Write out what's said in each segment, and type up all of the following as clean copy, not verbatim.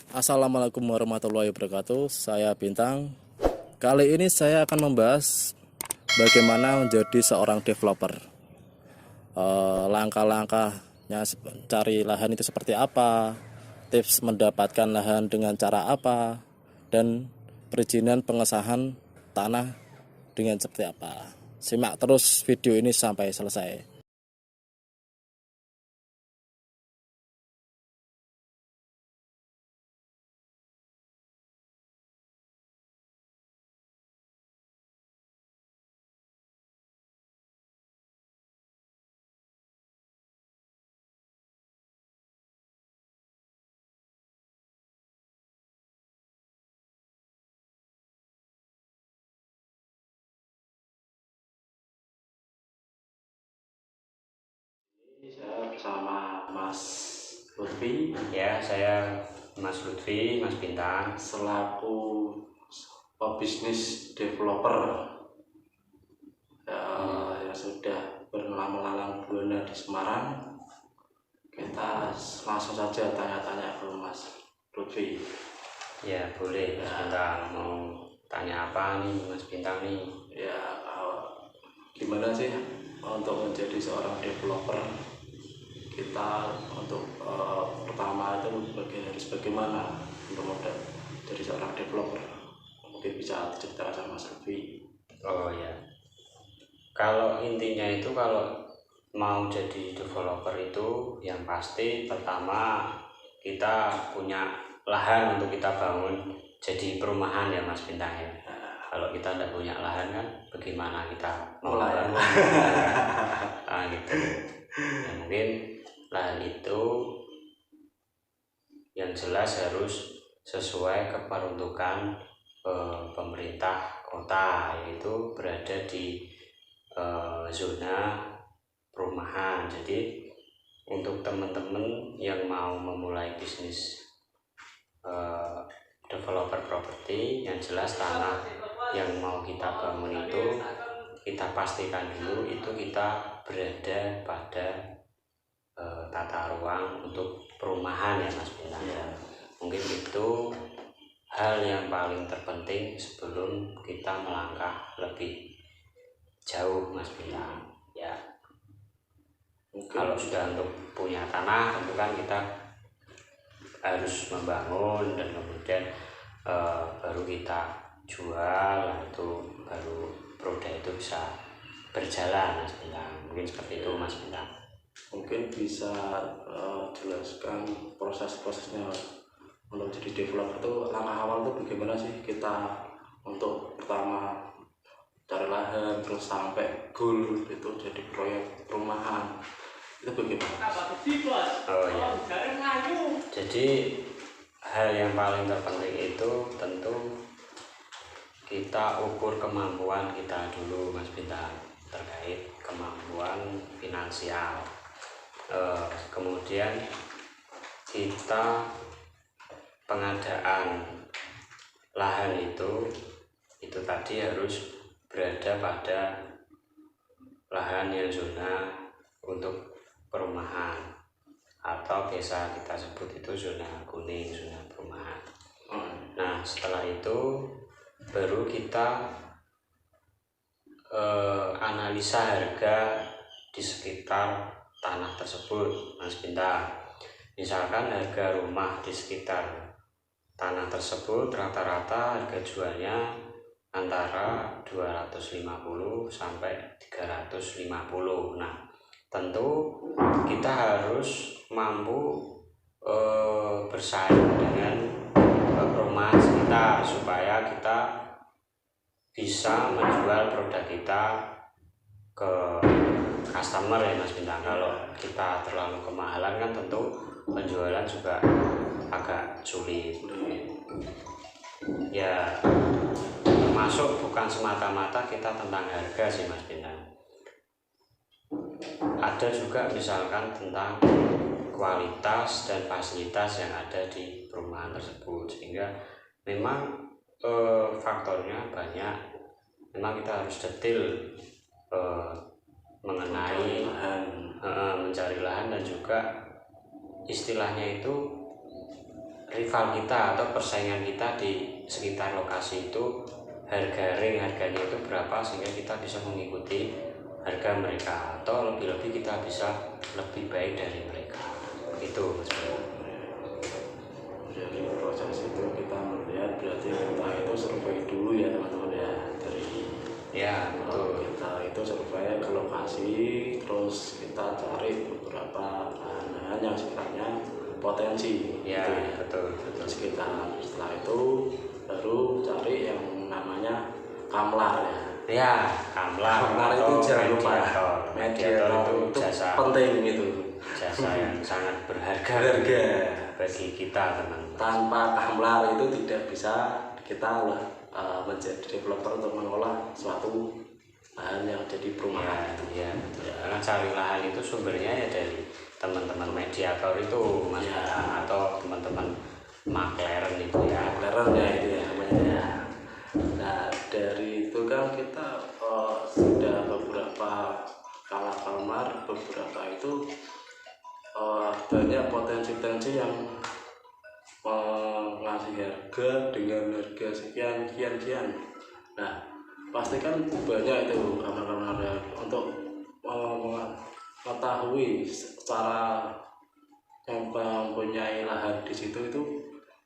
Assalamualaikum warahmatullahi wabarakatuh. Saya Bintang. Kali ini saya akan membahas bagaimana menjadi seorang developer. Langkah-langkahnya cari lahan itu seperti apa, tips mendapatkan lahan dengan cara apa, dan perizinan pengesahan tanah dengan seperti apa. Simak terus video ini sampai selesai. Saya bersama Mas Lutfi. Ya, saya Mas Lutfi, Mas Bintang, selaku pebisnis developer yang sudah berlalang buana di Semarang. Kita langsung saja tanya-tanya ke Mas Lutfi. Ya, boleh Mas Bintang. Mau tanya apa nih Mas Bintang nih? Ya, gimana sih untuk menjadi seorang developer? Kita untuk pertama itu harus bagaimana untuk jadi seorang developer? Mungkin bisa cerita sama Mas Lutfi. Oh ya, kalau intinya itu kalau mau jadi developer itu yang pasti pertama kita punya lahan untuk kita bangun jadi perumahan ya Mas Bintang ya. Kalau kita tidak punya lahan kan bagaimana kita mau bangun? Nah, gitu. Ya, mungkin lahan itu yang jelas harus sesuai keperuntukan pemerintah kota, yaitu berada di zona perumahan. Jadi untuk teman-teman yang mau memulai bisnis developer properti, yang jelas tanah yang mau kita bangun itu kita pastikan dulu itu kita berada pada tata ruang untuk perumahan ya Mas Bintang. Mungkin itu hal yang paling terpenting sebelum kita melangkah lebih jauh Mas Bintang ya. Kalau sudah untuk punya tanah tentu kan kita harus membangun dan kemudian baru kita jual, itu baru produk itu bisa berjalan Mas Bintang. Mungkin seperti itu Mas Bintang. Mungkin bisa jelaskan proses-prosesnya untuk jadi developer itu, langkah awal itu bagaimana sih kita untuk pertama cari lahan terus sampai goal itu jadi proyek perumahan itu bagaimana? Oh ya, jadi hal yang paling terpenting itu tentu kita ukur kemampuan kita dulu Mas Bintang terkait kemampuan finansial. Kemudian kita pengadaan lahan itu tadi harus berada pada lahan yang zona untuk perumahan atau biasa kita sebut itu zona kuning, zona perumahan. Nah, setelah itu baru kita analisa harga di sekitar tanah tersebut Mas Bintang. Misalkan harga rumah di sekitar tanah tersebut rata-rata harga jualnya antara 250 sampai 350. Nah, tentu kita harus mampu bersaing dengan perumahan sekitar supaya kita bisa menjual produk kita ke customer ya Mas Bintang. Kalau kita terlalu kemahalan kan tentu penjualan juga agak sulit ya, termasuk bukan semata-mata kita tentang harga sih Mas Bintang, ada juga misalkan tentang kualitas dan fasilitas yang ada di perumahan tersebut, sehingga memang faktornya banyak. Memang kita harus detail mengenai mencari lahan dan juga istilahnya itu rival kita atau persaingan kita di sekitar lokasi itu harganya itu berapa, sehingga kita bisa mengikuti harga mereka atau lebih-lebih kita bisa lebih baik dari mereka. Itu Mas Bro. Dari proses itu kita melihat berarti kita itu survei dulu ya teman-teman ya, dari Ya, betul. kita itu survei ke lokasi, terus kita cari beberapa bahan-bahan yang sekiranya potensi Ya, gitu ya. betul. Terus kita setelah itu baru cari yang namanya kamlar ya. Ya, kamlar itu atau jangan lupa ya. mediator itu jasa penting itu. yang sangat berharga bagi kita teman-teman. Tanpa kamlar itu tidak bisa kita menjadi developer untuk mengolah suatu lahan yang jadi perumahan. Ya, betul. Karena cari lahan itu sumbernya ya dari teman-teman mediator itu Mas Ya. atau teman-teman McLaren itu ya. McLaren ya itu ya namanya ya. Nah dari itu kan kita sudah beberapa kamar, beberapa itu banyak potensi-potensi yang mengasih harga dengan harga sekian. Nah pasti kan banyak itu kamar-kamar untuk mengetahui secara yang mempunyai lahan di situ itu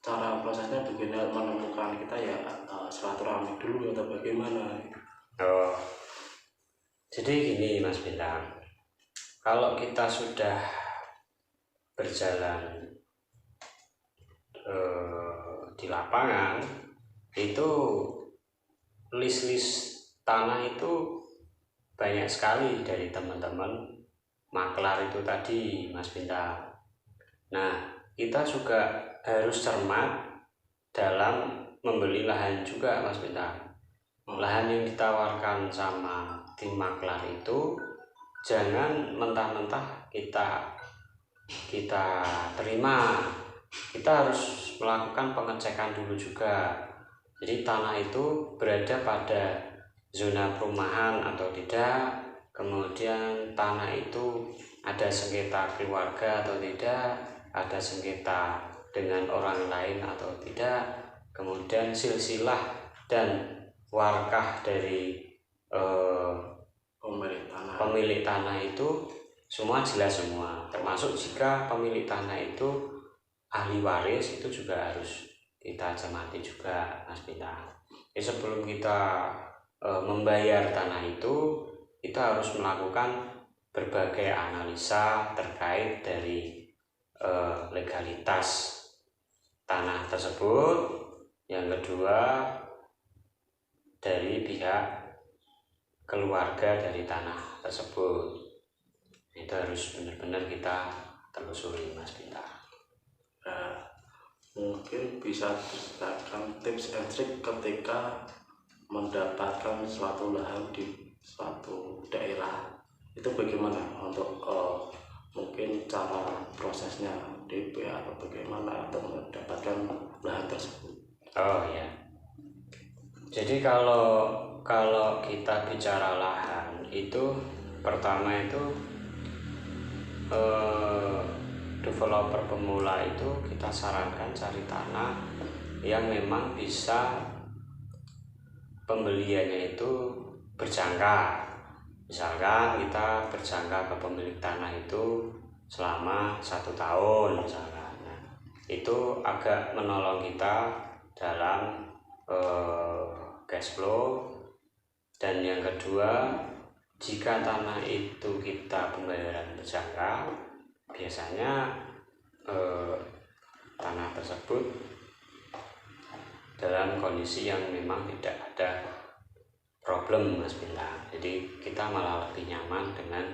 cara prosesnya bagaimana menemukan kita ya silaturahmi dulu atau bagaimana. Oh, jadi gini Mas Bintang, kalau kita sudah berjalan di lapangan itu list tanah itu banyak sekali dari teman-teman maklar itu tadi Mas Bintang. Nah kita juga harus cermat dalam membeli lahan juga Mas Bintang. Lahan yang ditawarkan sama tim maklar itu jangan mentah-mentah kita terima. Kita harus melakukan pengecekan dulu juga. Jadi tanah itu berada pada zona perumahan atau tidak, kemudian tanah itu ada sengketa keluarga atau tidak, ada sengketa dengan orang lain atau tidak, kemudian silsilah dan warkah dari pemilik tanah itu semua jelas semua, termasuk jika pemilik tanah itu ahli waris itu juga harus kita cermati juga Mas Bintang. Jadi sebelum kita membayar tanah itu, kita harus melakukan berbagai analisa terkait dari legalitas tanah tersebut. Yang kedua, dari pihak keluarga dari tanah tersebut. Itu harus benar-benar kita telusuri Mas Bintang. Nah, mungkin bisa diceritakan tips and trick ketika mendapatkan suatu lahan di suatu daerah itu bagaimana untuk mungkin cara prosesnya DP atau bagaimana atau mendapatkan lahan tersebut. Oh ya, jadi kalau kita bicara lahan itu pertama itu developer pemula itu kita sarankan cari tanah yang memang bisa pembeliannya itu berjangka. Misalkan kita berjangka ke pemilik tanah itu selama 1 tahun misalkan. Nah, itu agak menolong kita dalam cash flow. Dan yang kedua, jika tanah itu kita pembayaran berjangka, biasanya tanah tersebut dalam kondisi yang memang tidak ada problem Mas Bintang. Jadi kita malah lebih nyaman dengan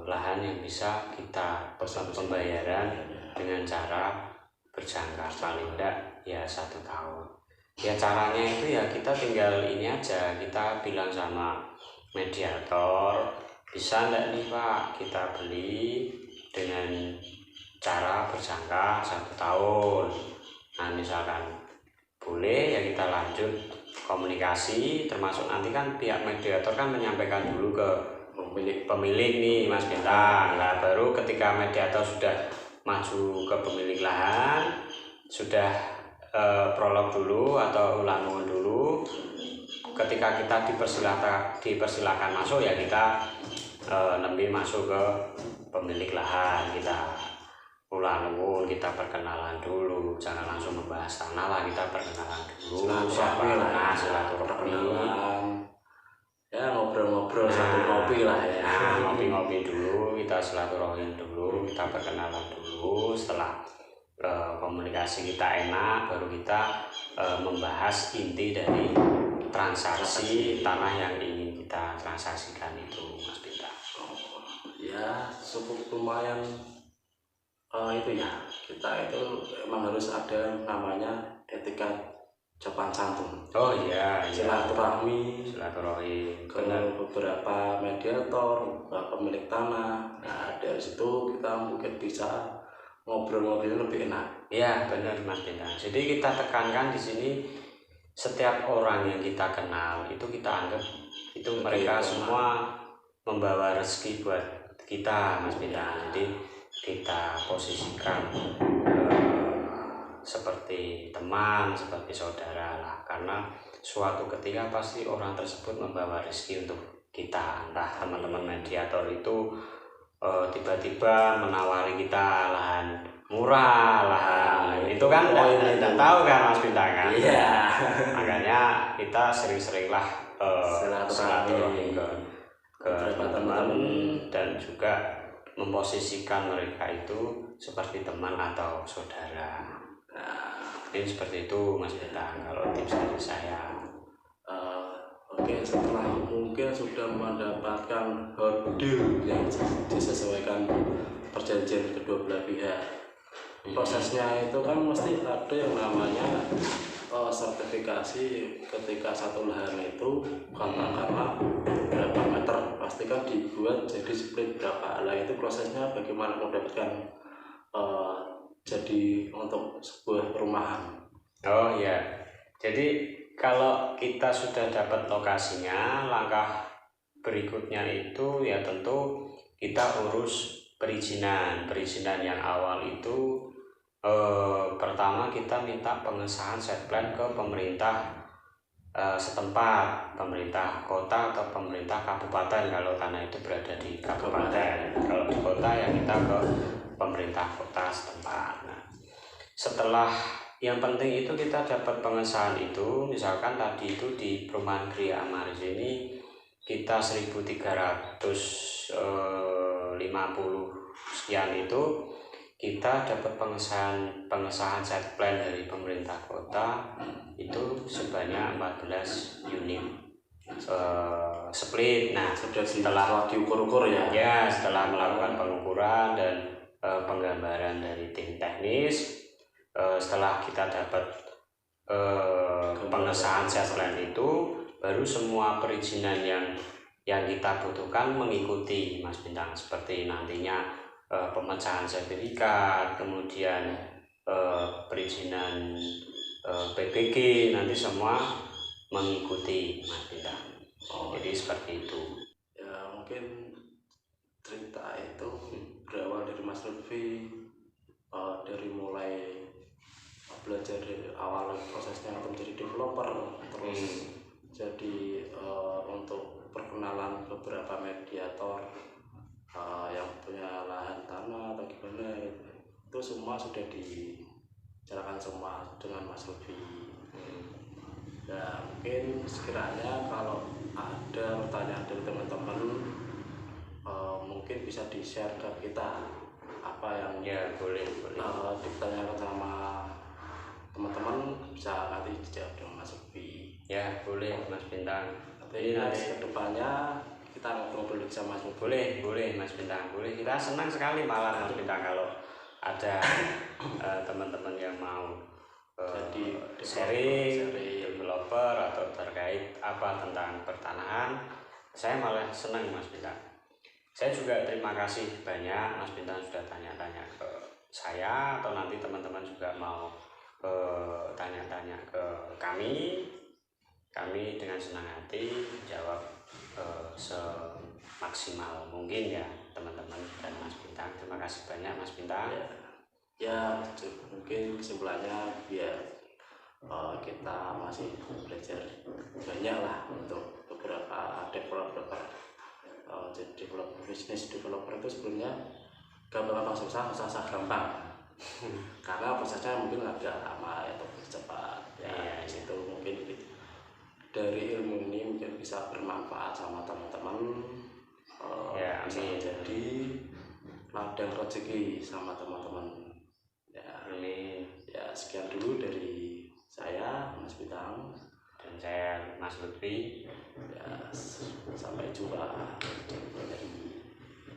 lahan yang bisa kita pembayaran dengan cara berjangka, paling tidak ya 1 tahun. Ya caranya itu ya kita tinggal ini aja, kita bilang sama mediator, bisa enggak nih Pak kita beli dengan cara berjangka 1 tahun. Nah misalkan boleh ya kita lanjut komunikasi, termasuk nanti kan pihak mediator kan menyampaikan dulu ke pemilik nih Mas Bintang. Nah baru ketika mediator sudah maju ke pemilik lahan, sudah prolog dulu atau ulangan dulu. Ketika kita dipersilakan masuk, ya kita lebih masuk ke pemilik lahan, kita ulangan, kita perkenalan dulu, jangan langsung membahas tanah lah, kita perkenalan dulu, silaturahmi, ya ngobrol-ngobrol satu kopi lah ya. Ngopi-ngopi dulu, kita silaturahmi dulu, kita perkenalan dulu. Setelah komunikasi kita enak, baru kita membahas inti dari transaksi tanah yang ingin kita transaksikan itu, Mas Bintang. Ya cukup lumayan itu ya, kita itu emang harus ada namanya etika sopan santun. Oh iya, silaturahmi ke benar. beberapa mediator, pemilik tanah. Nah dari situ kita mungkin bisa ngobrol-ngobrol lebih enak. Iya benar Mas Bintang. Jadi kita tekankan di sini, setiap orang yang kita kenal itu kita anggap itu mereka semua membawa rezeki buat kita, Mas Bintang. Jadi kita posisikan seperti teman, seperti saudara lah, karena suatu ketika pasti orang tersebut membawa rezeki untuk kita. Entah teman-teman mediator itu tiba-tiba menawari kita lahan murah, lahan itu kan tidak tahu kan Mas Bintang kan. Iya. Makanya kita sering-seringlah silaturahmi ke teman-teman, dan juga memposisikan mereka itu seperti teman atau saudara. Ini seperti itu Mas Bintang kalau tips dari saya. Oke, setelah mungkin sudah mendapatkan deal yang disesuaikan perjanjian kedua belah pihak, prosesnya itu kan mesti ada yang namanya sertifikasi. Ketika satu lahan itu katakanlah berapa meter, pasti kan dibuat jadi split berapa. Lah itu prosesnya bagaimana mendapatkan jadi untuk sebuah perumahan. Oh ya, jadi kalau kita sudah dapat lokasinya, langkah berikutnya itu ya tentu kita urus perizinan yang awal itu. Pertama kita minta pengesahan set plan ke pemerintah setempat, pemerintah kota atau pemerintah kabupaten kalau tanah itu berada di kabupaten. Kalau di kota ya kita ke pemerintah kota setempat. Nah, setelah yang penting itu kita dapat pengesahan itu, misalkan tadi itu di perumahan Gria Amaris ini kita 1350 sekian itu, kita dapat pengesahan set plan dari pemerintah kota itu sebanyak 14 unit split. Nah, setelah diukur-ukur ya, setelah melakukan pengukuran dan penggambaran dari tim teknis, setelah kita dapat pengesahan set plan itu, baru semua perizinan yang kita butuhkan mengikuti Mas Bintang, seperti nantinya pemecahan sertifikat, kemudian perizinan PBG, nanti semua mengikuti Mas Bintang. Jadi seperti itu ya. Mungkin cerita itu berawal dari Mas Lutfi, dari mulai belajar dari awal prosesnya untuk menjadi developer, terus jadi untuk perkenalan beberapa mediator yang punya lahan tanah atau gimana, itu semua sudah dijalankan semua dengan Mas Lutfi. Ya mungkin sekiranya kalau ada pertanyaan dari teman-teman, mungkin bisa di-share ke kita apa yang boleh ditanyakan sama teman-teman, bisa nanti dijawab dengan Mas Lutfi. Ya boleh Mas Bintang. Jadi nanti kedepannya kita ngobrol sama Mas Lutfi. Boleh Mas Bintang, boleh. Kita senang sekali malah Mas Bintang kalau ada teman-teman yang mau jadi sharing developer atau terkait apa tentang pertanahan. Saya malah senang Mas Bintang. Saya juga terima kasih banyak Mas Bintang sudah tanya-tanya ke saya, atau nanti teman-teman juga mau tanya-tanya ke kami dengan senang hati jawab semaksimal mungkin ya teman-teman dan Mas Bintang. Terima kasih banyak Mas Bintang. Ya mungkin kesimpulannya biar kita masih belajar banyak lah untuk beberapa developer. Jadi bisnis developer itu sebenarnya gampang susah gampang karena prosesnya mungkin agak lama atau cepat ya. Di situ mungkin dari ilmu ini mungkin bisa bermanfaat sama teman-teman, bisa menjadi ladang rezeki sama teman-teman ya. Ya sekian dulu dari saya Mas Bintang dan saya Mas Lutfi. ya, sampai jumpa.